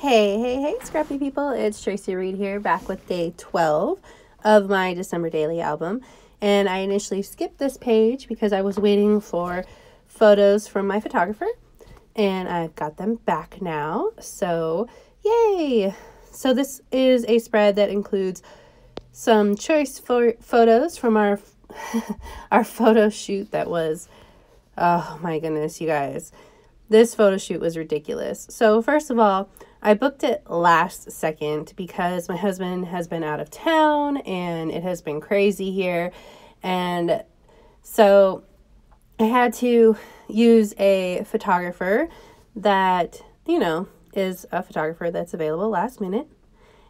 Hey, scrappy people. It's Tracy Reed here, back with day 12 of my December daily album. And I initially skipped this page because I was waiting for photos from my photographer. And I've got them back now. So, yay! So this is a spread that includes some choice photos from our our photo shoot that was, oh my goodness, you guys. This photo shoot was ridiculous. So first of all, I booked it last second because my husband has been out of town and it has been crazy here. And so I had to use a photographer that, is a photographer that's available last minute.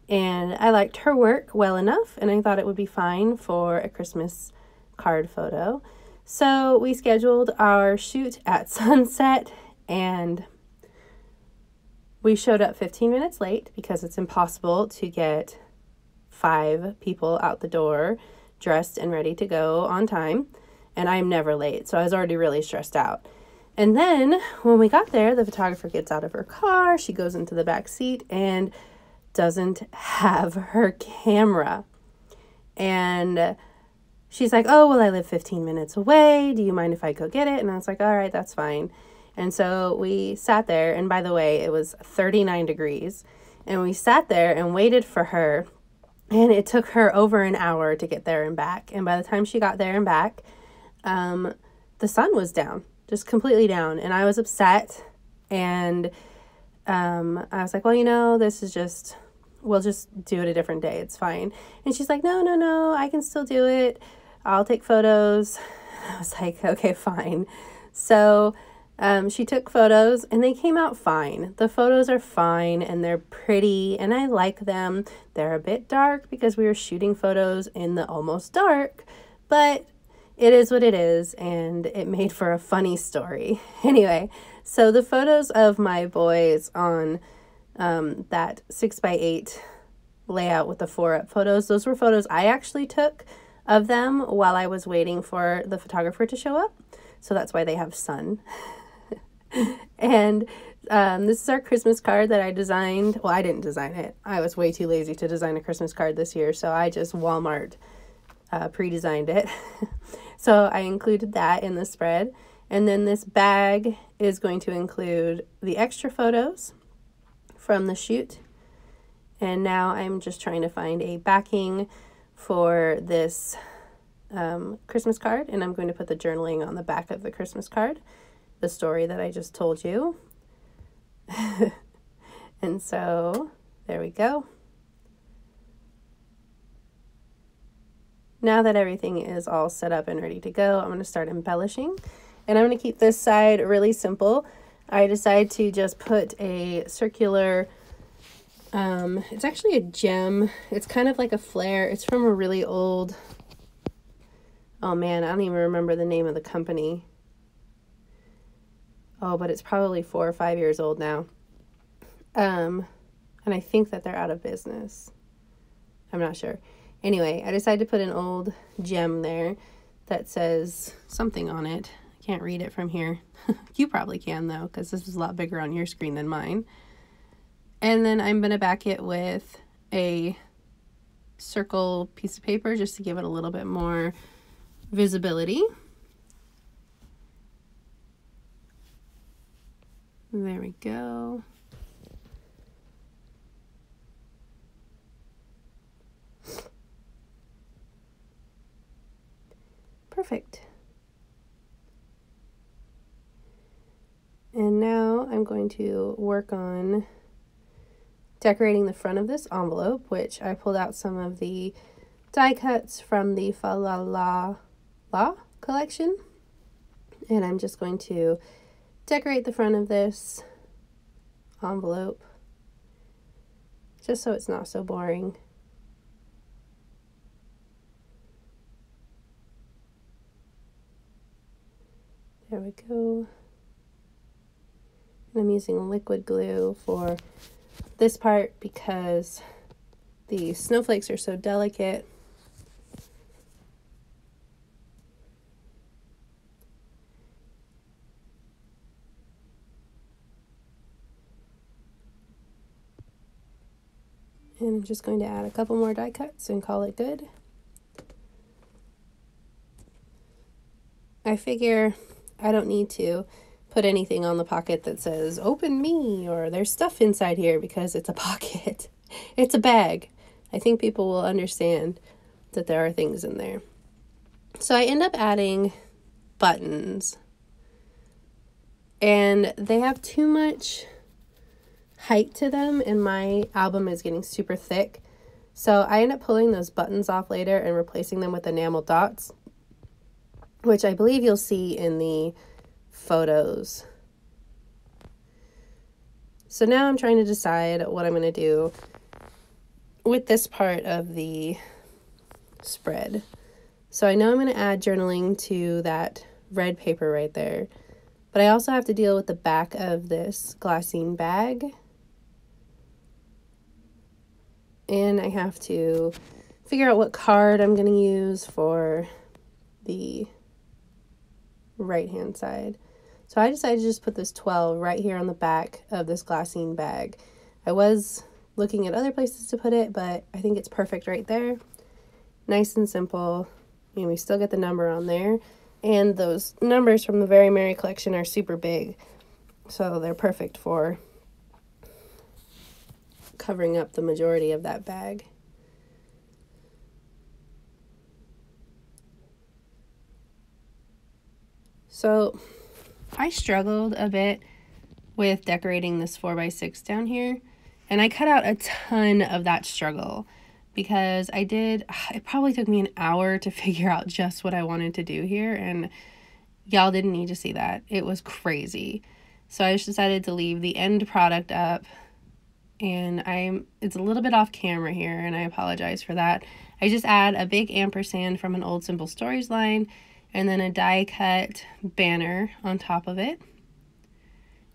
And I liked her work well enough, and I thought it would be fine for a Christmas card photo. So we scheduled our shoot at sunset, and we showed up 15 minutes late because it's impossible to get 5 people out the door dressed and ready to go on time. And I'm never late, so I was already really stressed out. And then when we got there, the photographer gets out of her car, she goes into the back seat and doesn't have her camera. And she's like, oh, well, I live 15 minutes away. Do you mind if I go get it? And I was like, all right, that's fine. And so we sat there, and by the way, it was 39 degrees. And we sat there and waited for her, and it took her over an hour to get there and back. And by the time she got there and back, the sun was down, just completely down. And I was upset, and I was like, well, this is just, we'll just do it a different day. It's fine. And she's like, no, I can still do it. I'll take photos. I was like, okay, fine. So she took photos and they came out fine. The photos are fine and they're pretty and I like them. They're a bit dark because we were shooting photos in the almost dark, but it is what it is, and it made for a funny story. Anyway, so the photos of my boys on that 6x8 layout with the 4-up photos, those were photos I actually took of them while I was waiting for the photographer to show up. So that's why they have sun. And this is our Christmas card that I designed. Well, I didn't design it. I was way too lazy to design a Christmas card this year, so I just Walmart pre-designed it. So I included that in the spread. And then this bag is going to include the extra photos from the shoot. And now I'm just trying to find a backing for this Christmas card. And I'm going to put the journaling on the back of the Christmas card, the story that I just told you. And so there we go. Now that everything is all set up and ready to go, I'm going to start embellishing. And I'm going to keep this side really simple. I decided to just put a circular, it's actually a gem. It's kind of like a flare. It's from a really old, oh man, I don't even remember the name of the company. Oh, but it's probably 4 or 5 years old now. And I think that they're out of business. I'm not sure. Anyway, I decided to put an old gem there that says something on it. I can't read it from here. You probably can though, because this is a lot bigger on your screen than mine. And then I'm going to back it with a circle piece of paper just to give it a little bit more visibility. There we go. Perfect. And now I'm going to work on decorating the front of this envelope, which I pulled out some of the die cuts from the Fa La La La collection. And I'm just going to decorate the front of this envelope just so it's not so boring. There we go. And I'm using liquid glue for this part because the snowflakes are so delicate. And I'm just going to add a couple more die cuts and call it good. I figure I don't need to put anything on the pocket that says open me or there's stuff inside here because it's a pocket. It's a bag. I think people will understand that there are things in there. So I end up adding buttons, and they have too much height to them, and my album is getting super thick. So I end up pulling those buttons off later and replacing them with enamel dots, which I believe you'll see in the photos. So now I'm trying to decide what I'm going to do with this part of the spread. So I know I'm going to add journaling to that red paper right there, but I also have to deal with the back of this glassine bag. And I have to figure out what card I'm going to use for the right-hand side. So I decided to just put this 12 right here on the back of this glassine bag. I was looking at other places to put it, but I think it's perfect right there. Nice and simple. And we still get the number on there. And those numbers from the Very Merry collection are super big. So they're perfect for covering up the majority of that bag. So I struggled a bit with decorating this 4x6 down here, and I cut out a ton of that struggle because it probably took me an hour to figure out just what I wanted to do here, and y'all didn't need to see that. It was crazy. So I just decided to leave the end product up, and it's a little bit off camera here, and I apologize for that. I just add a big ampersand from an old Simple Stories line, and then a die cut banner on top of it.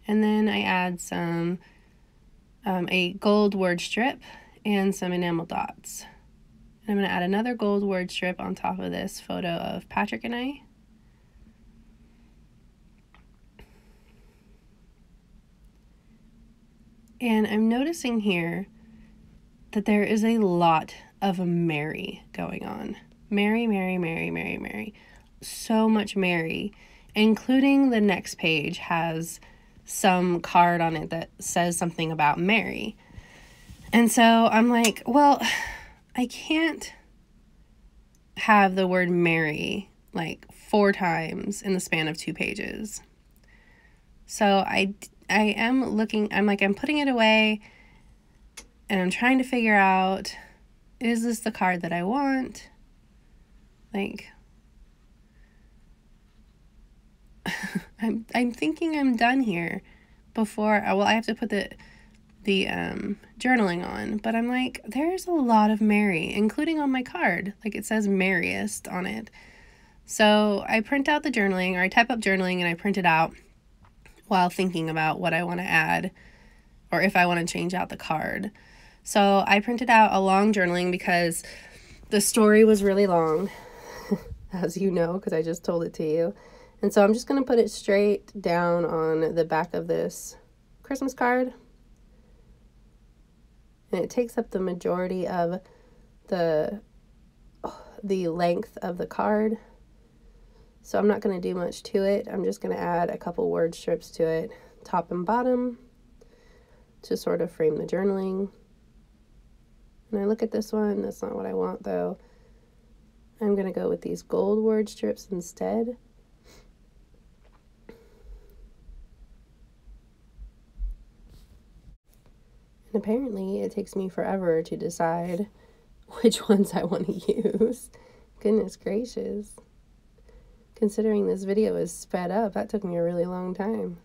And then I add some a gold word strip and some enamel dots. And I'm going to add another gold word strip on top of this photo of Patrick and I. And I'm noticing here that there is a lot of Mary going on. Mary, Mary, Mary, Mary, Mary. So much Mary, including the next page has some card on it that says something about Mary. And so I'm like, well, I can't have the word Mary like 4 times in the span of 2 pages. So I am looking, I'm putting it away, and I'm trying to figure out, is this the card that I want? Like, I'm thinking I'm done here before, well, I have to put the journaling on, but I'm like, there's a lot of Mary, including on my card. Like, it says merriest on it. So I print out the journaling, or I type up journaling and I print it out while thinking about what I want to add, or if I want to change out the card. So I printed out a long journaling because the story was really long, as you know, because I just told it to you. And so I'm just going to put it straight down on the back of this Christmas card. And it takes up the majority of the length of the card. So I'm not going to do much to it. I'm just going to add a couple word strips to it, top and bottom, to sort of frame the journaling. And I look at this one, that's not what I want though. I'm going to go with these gold word strips instead. And apparently it takes me forever to decide which ones I want to use. Goodness gracious. Considering this video is sped up, that took me a really long time.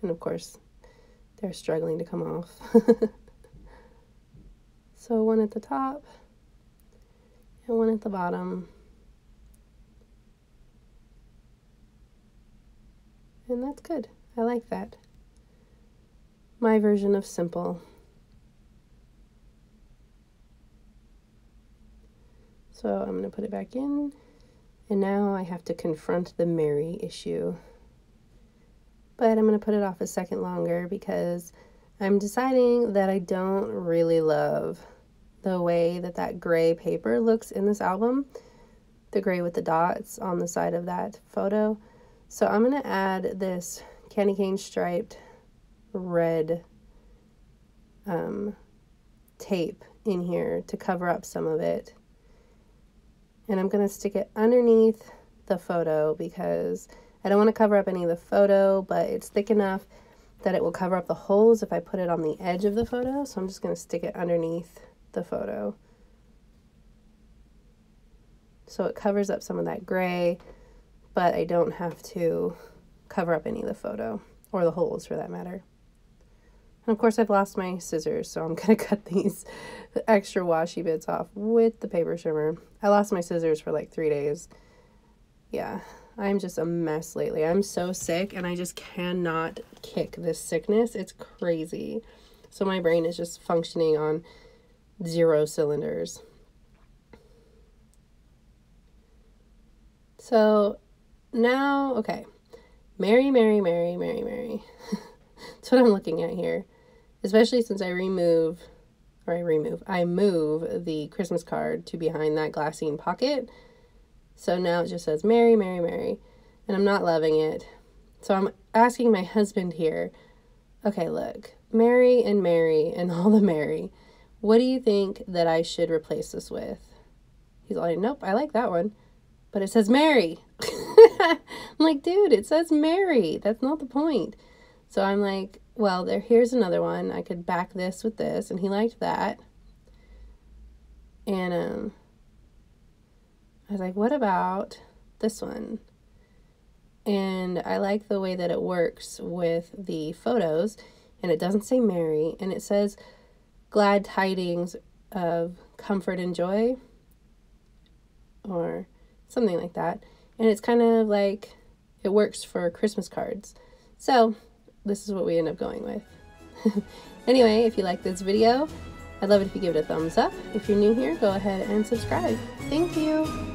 And of course, they're struggling to come off. So one at the top and one at the bottom. And that's good. I like that. My version of simple. So I'm going to put it back in. And now I have to confront the Mary issue. but I'm going to put it off a second longer because I'm deciding that I don't really love the way that that gray paper looks in this album, the gray with the dots on the side of that photo. So I'm going to add this candy cane striped red tape in here to cover up some of it. And I'm going to stick it underneath the photo because I don't want to cover up any of the photo, but it's thick enough that it will cover up the holes if I put it on the edge of the photo. So I'm just going to stick it underneath the photo. So it covers up some of that gray, but I don't have to cover up any of the photo, or the holes for that matter. And of course I've lost my scissors, so I'm going to cut these extra washy bits off with the paper trimmer. I lost my scissors for like 3 days. Yeah, I'm just a mess lately. I'm so sick and I just cannot kick this sickness. It's crazy. So my brain is just functioning on 0 cylinders. So now, okay. Mary, Mary, Mary, Mary, Mary. That's what I'm looking at here. Especially since I move the Christmas card to behind that glassine pocket. So now it just says Mary, Mary, Mary. And I'm not loving it. So I'm asking my husband here, okay, look, Mary and all the Mary. What do you think that I should replace this with? He's like, nope, I like that one. But it says Mary. I'm like, dude, it says Mary. That's not the point. So I'm like, well, here's another one. I could back this with this. And he liked that. And I was like, what about this one? And I like the way that it works with the photos. And it doesn't say Mary. And it says glad tidings of comfort and joy. Or something like that. And it's kind of like it works for Christmas cards. So this is what we end up going with. Anyway, if you like this video, I'd love it if you give it a thumbs up. If you're new here, go ahead and subscribe. Thank you.